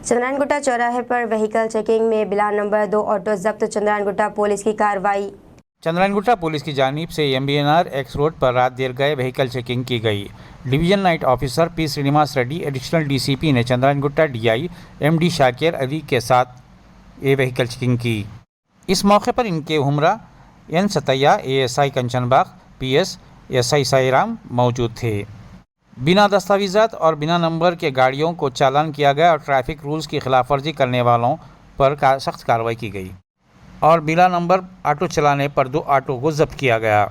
चंद्रायनगुट्टा चौराहे पर vehicle checking में बिला नंबर 2 ऑटो जब्त। चंद्रायनगुट्टा पुलिस की कार्रवाई। चंद्रायनगुट्टा पुलिस की जानिब से MBNR एक्स रोड पर रात देर गए व्हीकल चेकिंग की गई। Division night officer P Srinivas Reddy additional DCP ने चंद्रायनगुट्टा DI MD शाकिर अली के साथ ये व्हीकल चेकिंग की। इस मौके पर इनके हुमरा N सतैया ASI Kanchanbagh PS SI Sairam मौजूद थे। बिना दस्तावेज़ात और बिना नंबर के गाड़ियों को चालान किया गया और ट्रैफिक रूल्स की खिलाफवर्जी करने वालों पर सख्त कार्रवाई की गई और बिला नंबर ऑटो चलाने पर 2 ऑटो को जब्त किया गया।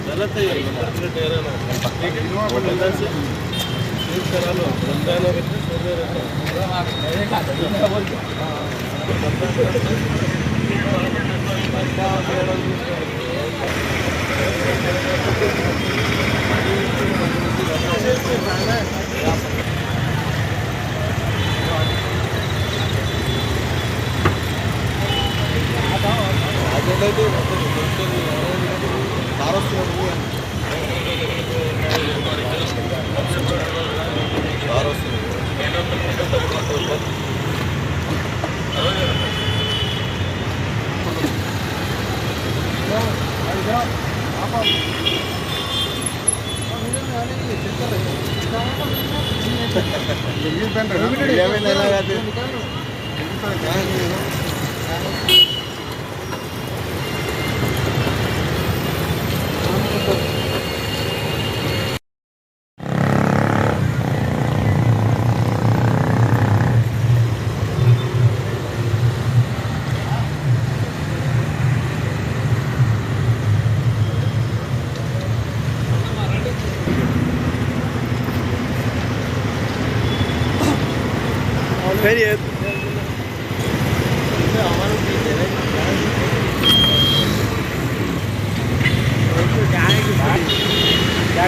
गलत है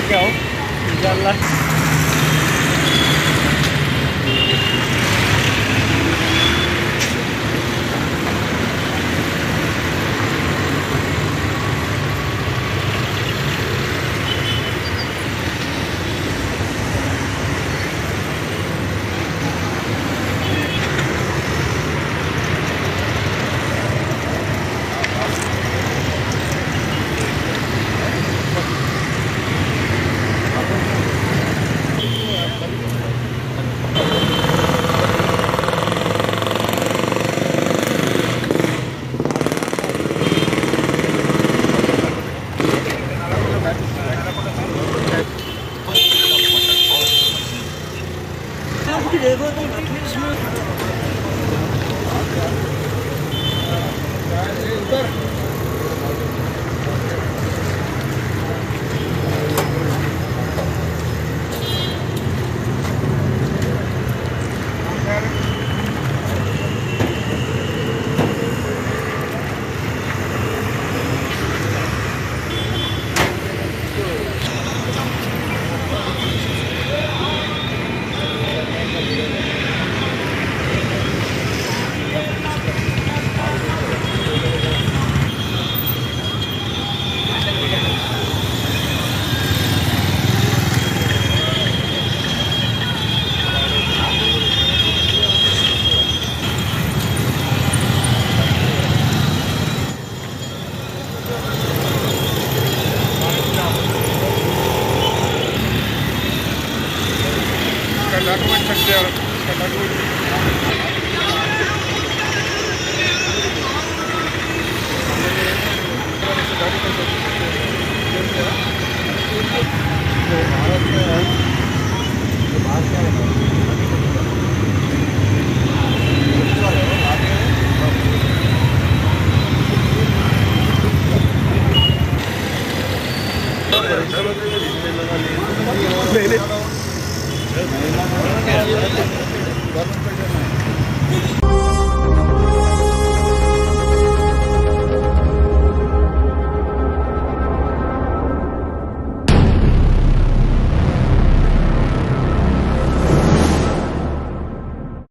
क्या हो ले ले